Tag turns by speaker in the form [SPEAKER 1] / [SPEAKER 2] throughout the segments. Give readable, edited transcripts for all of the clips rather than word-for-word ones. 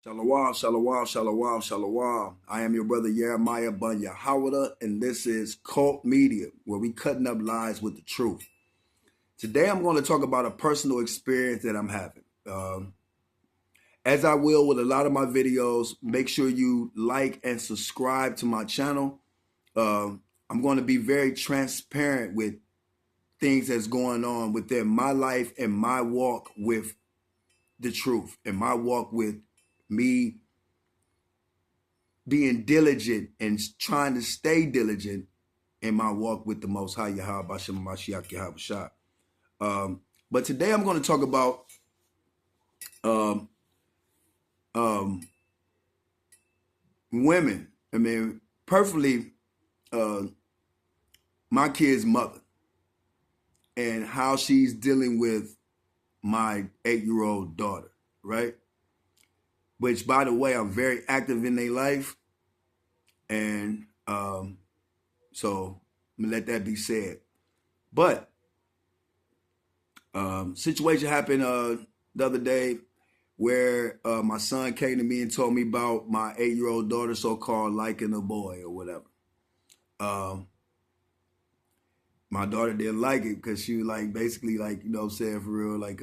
[SPEAKER 1] Shalom, shalom, shalom, shalom. I am your brother Jeremiah Bunya Howard, and this is Cult Media, where we cutting up lies with the truth. Today, I'm going to talk about a personal experience that I'm having. As I will with a lot of my videos, make sure you like and subscribe to my channel. I'm going to be very transparent with things that's going on within my life and my walk with the truth and my walk with me being diligent and trying to stay diligent in my walk with the Most High Yahweh Bashem Mashiach Yahweh Shah. But today I'm going to talk about um, um, women. I mean, perfectly, my kid's mother and how she's dealing with my 8-year-old daughter, right? Which, by the way, I'm very active in their life. And so let that be said. But situation happened the other day where my son came to me and told me about my 8-year-old daughter, so-called liking a boy or whatever. My daughter didn't like it because she was like, basically like, you know what I'm saying, for real, like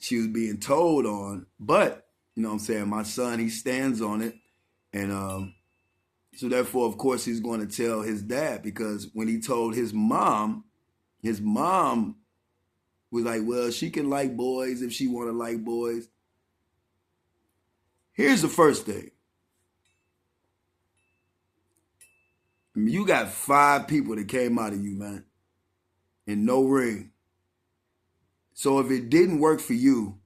[SPEAKER 1] she was being told on, but you know what I'm saying, my son, he stands on it. And so therefore, of course, he's going to tell his dad, because when he told his mom was like, well, she can like boys if she want to like boys. Here's the first thing. You got 5 people that came out of you, man, and no ring. So if it didn't work for you,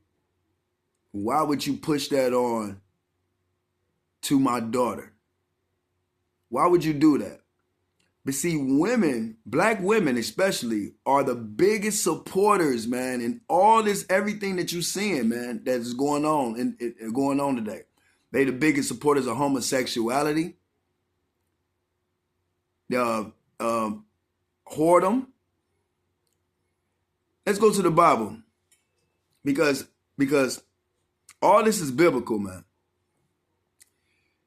[SPEAKER 1] why would you push that on to my daughter? Why would you do that? But see, women, black women especially, are the biggest supporters, man, in all this, everything that you're seeing, man, that's going on and going on today. They the biggest supporters of homosexuality, whoredom. Let's go to the Bible, because all this is biblical, man.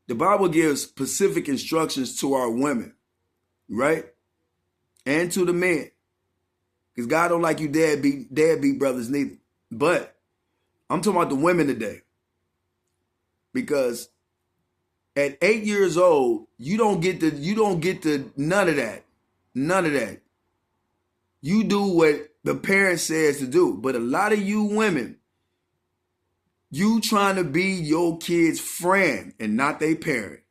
[SPEAKER 1] The Bible gives specific instructions to our women, right? And to the men. Because God don't like you deadbeat brothers neither. But I'm talking about the women today. Because at 8 years old, you don't get to none of that. None of that. You do what the parent says to do. But a lot of you women, you trying to be your kid's friend and not their parent.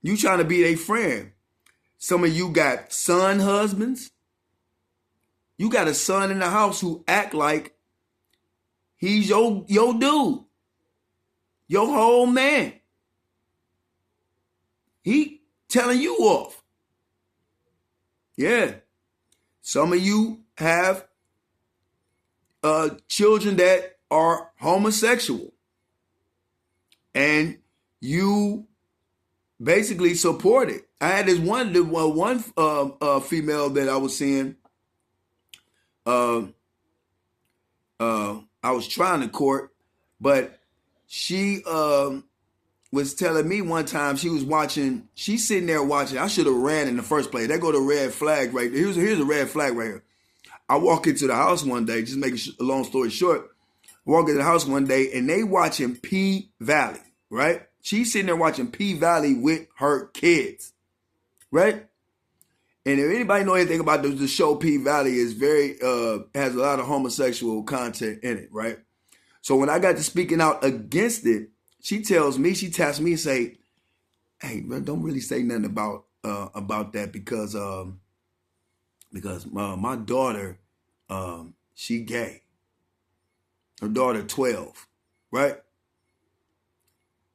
[SPEAKER 1] You trying to be their friend. Some of you got son husbands. You got a son in the house who act like he's your dude, your whole man. He telling you off. Yeah. Some of you have children that are homosexual, and you basically support it. I had this one female that I was seeing. I was trying to court, but she was telling me one time she's sitting there watching. I should have ran in the first place. There go the red flag right there. Here's a red flag right here. I walk into the house one day, just making a long story short. I walk into the house one day and they watching P Valley, right? She's sitting there watching P Valley with her kids, right? And if anybody know anything about the show, P Valley is very has a lot of homosexual content in it, right? So when I got to speaking out against it, she taps me and say, "Hey, bro, don't really say nothing about that because my daughter, she gay. Her daughter 12, right?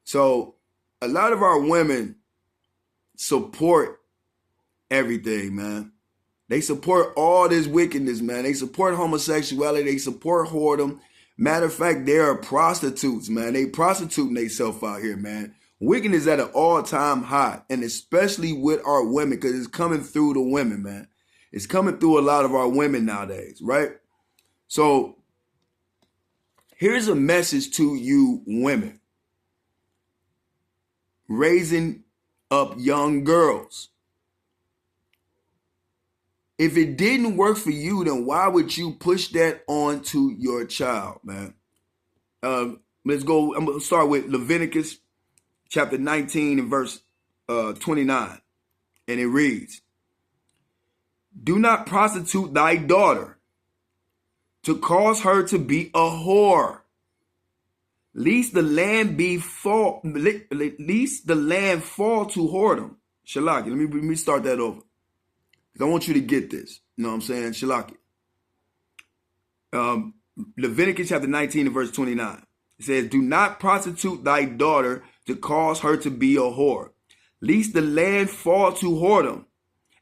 [SPEAKER 1] So a lot of our women support everything, man. They support all this wickedness, man. They support homosexuality. They support whoredom. Matter of fact, they are prostitutes, man. They prostituting themselves out here, man. Wickedness at an all-time high, and especially with our women, because it's coming through the women, man. It's coming through a lot of our women nowadays, right? So Here's a message to you women raising up young girls. If it didn't work for you, then why would you push that on to your child, man? Let's go. I'm going to start with Leviticus chapter 19 and verse 29. And it reads, do not prostitute thy daughter to cause her to be a whore, lest the land fall to whoredom. Shalaki. Let me start that over. I want you to get this. You know what I'm saying? Shalaki. Leviticus chapter 19 and verse 29. It says, do not prostitute thy daughter to cause her to be a whore, lest the land fall to whoredom,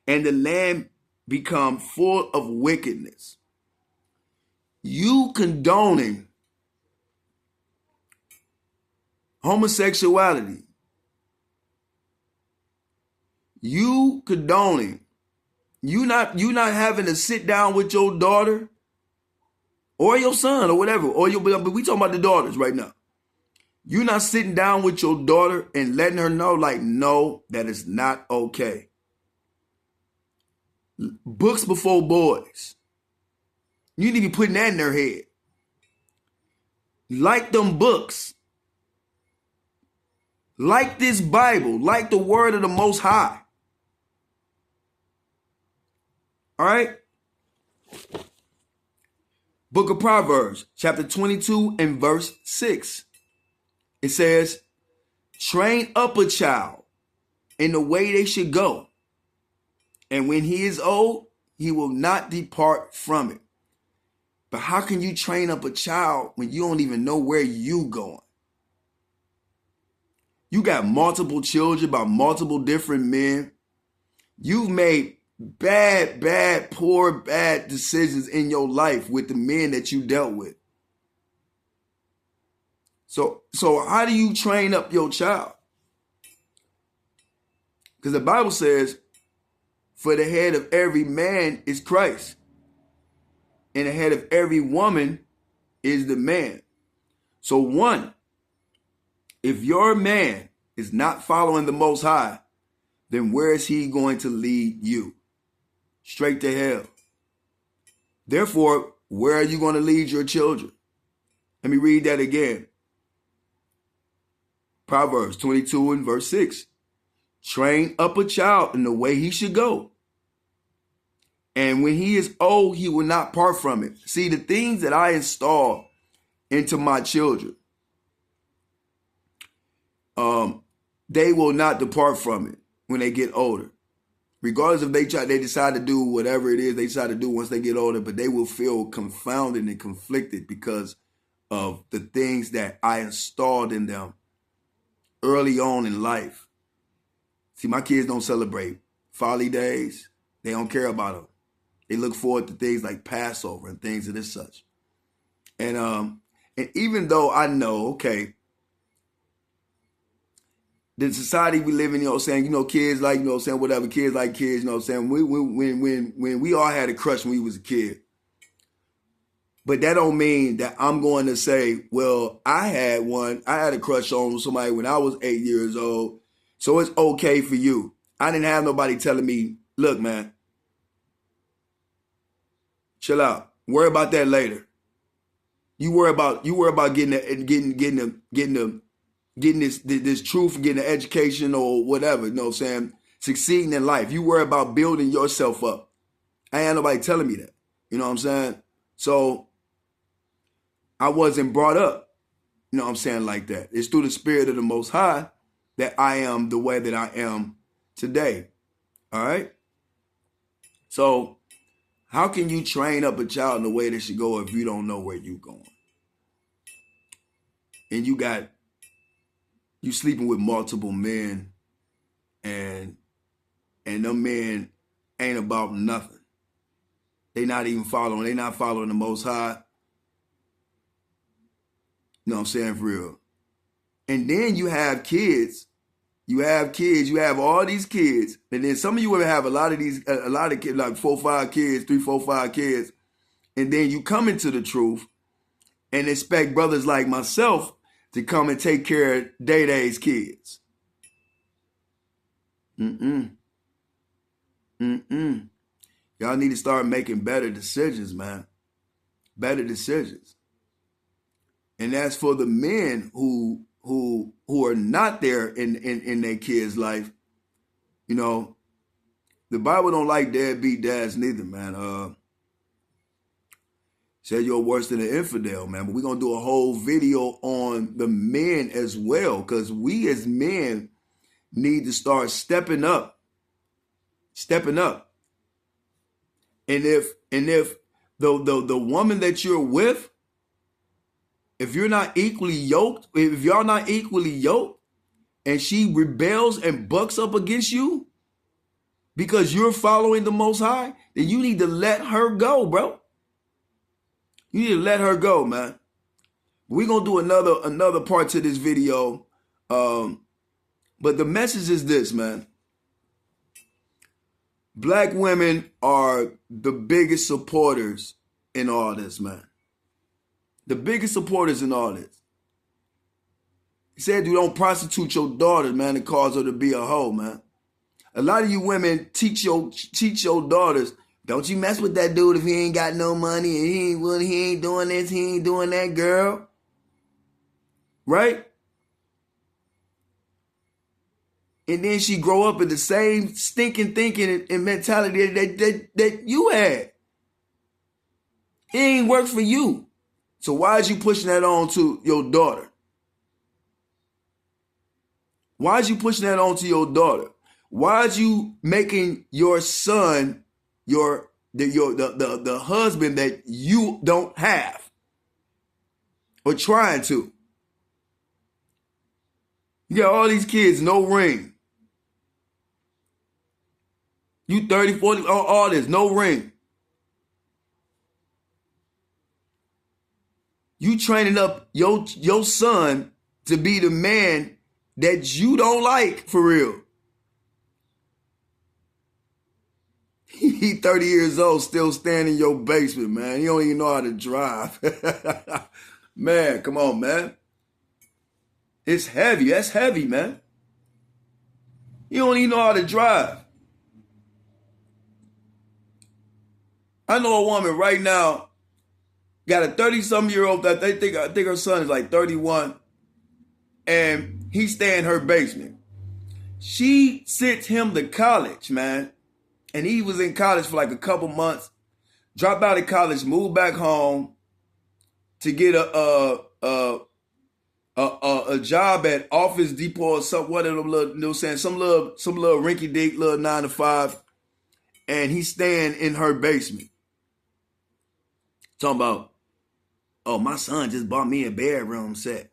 [SPEAKER 1] and the land become full of wickedness. You condoning homosexuality. You condoning. You not having to sit down with your daughter or your son or whatever, but we talking about the daughters right now. You're not sitting down with your daughter and letting her know, like, no, that is not okay. Books before boys. You need to be putting that in their head. Like them books. Like this Bible. Like the word of the Most High. All right? Book of Proverbs, chapter 22 and verse 6. It says, train up a child in the way they should go, and when he is old, he will not depart from it. But how can you train up a child when you don't even know where you going? You got multiple children by multiple different men. You've made bad, poor, bad decisions in your life with the men that you dealt with. So how do you train up your child? Because the Bible says, for the head of every man is Christ, and the head of every woman is the man. So one, if your man is not following the Most High, then where is he going to lead you? Straight to hell. Therefore, where are you going to lead your children? Let me read that again. Proverbs 22 and verse 6. Train up a child in the way he should go, and when he is old, he will not part from it. See, the things that I install into my children, they will not depart from it when they get older. Regardless if they decide to do whatever it is they decide to do once they get older, but they will feel confounded and conflicted because of the things that I installed in them early on in life. See, my kids don't celebrate folly days. They don't care about them. They look forward to things like Passover and things of this such. And even though I know, okay, the society we live in, you know what I'm saying, kids like, whatever, kids like kids, you know what I'm saying, when we all had a crush when we was a kid. But that don't mean that I'm going to say, well, I had a crush on somebody when I was 8 years old, so it's okay for you. I didn't have nobody telling me, look, man, chill out. Worry about that later. You worry about getting this truth, getting an education or whatever, you know what I'm saying? Succeeding in life. You worry about building yourself up. I ain't had nobody telling me that. You know what I'm saying? So I wasn't brought up, you know what I'm saying, like that. It's through the Spirit of the Most High that I am the way that I am today. All right? So how can you train up a child in the way they should go if you don't know where you're going? And you sleeping with multiple men, and them men ain't about nothing. They not following the Most High. You know what I'm saying, for real. And then you have kids. You have all these kids. And then some of you will have a lot of kids, like 4, 5 kids, 3, 4, 5 kids. And then you come into the truth and expect brothers like myself to come and take care of Day-Day's kids. Mm-mm. Mm-mm. Y'all need to start making better decisions, man. Better decisions. And that's for the men who are not there in their kids' life. You know, the Bible don't like deadbeat dads neither, man. Said you're worse than an infidel, man. But we're gonna do a whole video on the men as well, because we as men need to start stepping up. Stepping up. And if the woman that you're with, if you're not equally yoked, if y'all not equally yoked, and she rebels and bucks up against you because you're following the Most High, then you need to let her go, bro. You need to let her go, man. We're gonna do another part to this video. But the message is this, man. Black women are the biggest supporters in all this, man. The biggest supporters in all this. He said you don't prostitute your daughter, man, and cause her to be a hoe, man. A lot of you women teach your daughters, don't you mess with that dude if he ain't got no money and he ain't doing this, he ain't doing that, girl. Right? And then she grow up in the same stinking thinking and mentality that you had. It ain't work for you. So why is you pushing that on to your daughter? Why is you pushing that on to your daughter? Why is you making your son the husband that you don't have? Or trying to? You got all these kids, no ring. You 30, 40, all this, no ring. You training up your son to be the man that you don't like, for real. He 30 years old, still standing in your basement, man. He don't even know how to drive. Man, come on, man. It's heavy. That's heavy, man. You don't even know how to drive. I know a woman right now got a 30-something-year-old that I think her son is like 31, and he stay in her basement. She sent him to college, man, and he was in college for like a couple months. Dropped out of college, moved back home to get a job at Office Depot or something. What of them little, you know, saying some little rinky dink little 9 to 5, and he's staying in her basement. Talking about, oh, my son just bought me a bedroom set.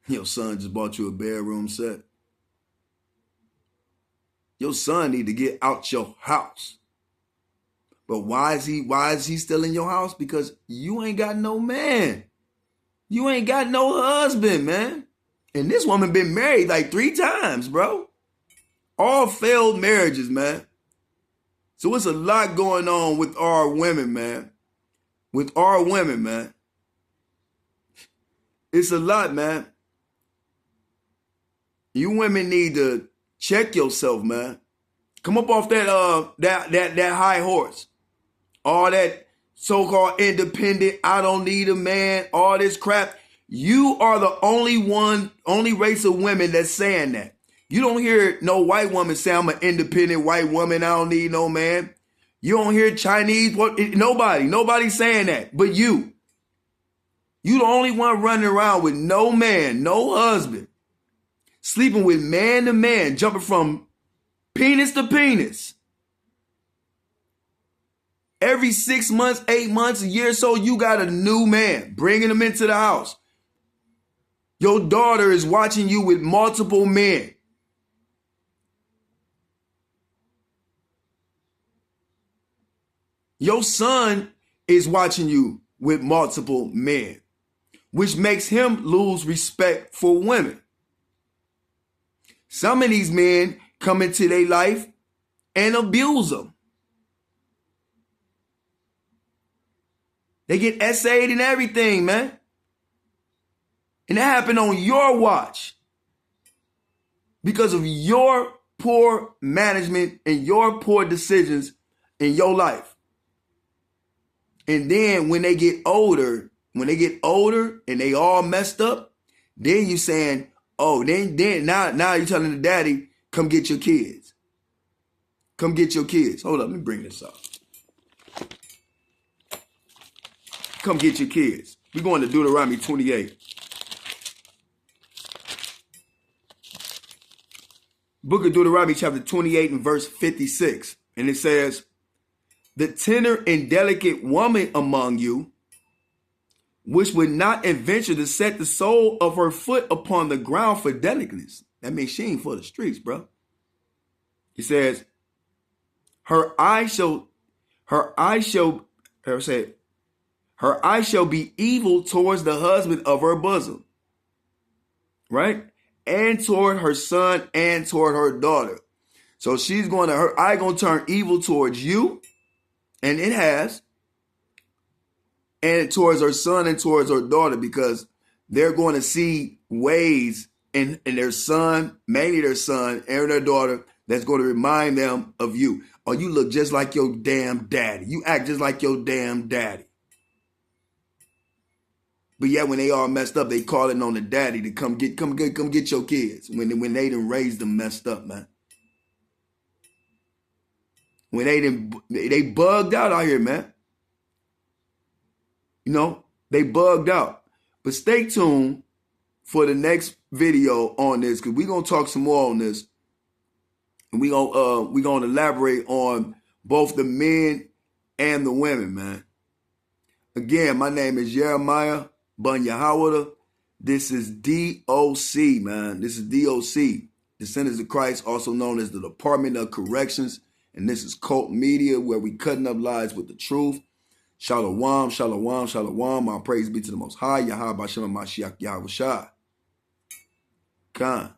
[SPEAKER 1] Your son just bought you a bedroom set. Your son need to get out your house. But why is he still in your house? Because you ain't got no man. You ain't got no husband, man. And this woman been married like 3 times, bro. All failed marriages, man. So it's a lot going on with our women, man. With our women, man. It's a lot, man. You women need to check yourself, man. Come up off that high horse. All that so-called independent, I don't need a man, all this crap. You are the only race of women that's saying that. You don't hear no white woman say, I'm an independent white woman, I don't need no man. You don't hear Chinese, nobody's saying that, but you. You the only one running around with no man, no husband, sleeping with man to man, jumping from penis to penis. Every 6 months, 8 months, a year or so, you got a new man, bringing him into the house. Your daughter is watching you with multiple men. Your son is watching you with multiple men, which makes him lose respect for women. Some of these men come into their life and abuse them. They get essayed and everything, man. And that happened on your watch because of your poor management and your poor decisions in your life. And then when they get older and they all messed up, then you saying, oh, then now you're telling the daddy, come get your kids. Come get your kids. Hold up, let me bring this up. Come get your kids. We're going to Deuteronomy 28. Book of Deuteronomy chapter 28 and verse 56. And it says, the tender and delicate woman among you, which would not adventure to set the sole of her foot upon the ground for delicateness. That means she ain't for the streets, bro. He says, her eye shall be evil towards the husband of her bosom, right? And toward her son and toward her daughter. So her eye gonna turn evil towards you, and it has, and towards her son and towards her daughter, because they're going to see ways in their son, mainly their son and their daughter, that's going to remind them of you. Or you look just like your damn daddy. You act just like your damn daddy. But yet when they all messed up, they calling on the daddy to come get your kids. When they done raised them messed up, man. When they bugged out here, man. You know, they bugged out. But stay tuned for the next video on this, because we're gonna talk some more on this. And we're gonna elaborate on both the men and the women, man. Again, my name is Jeremiah Bunyahawada. This is D.O.C, man. This is D.O.C, Descendants of Christ, also known as the Department of Corrections. And this is C.U.L.T Media, where we cutting up lies with the truth. Shalom, shalom, shalom. All praise be to the Most High, Yahweh Bashem Mashiach Yahweh Shai. Khan.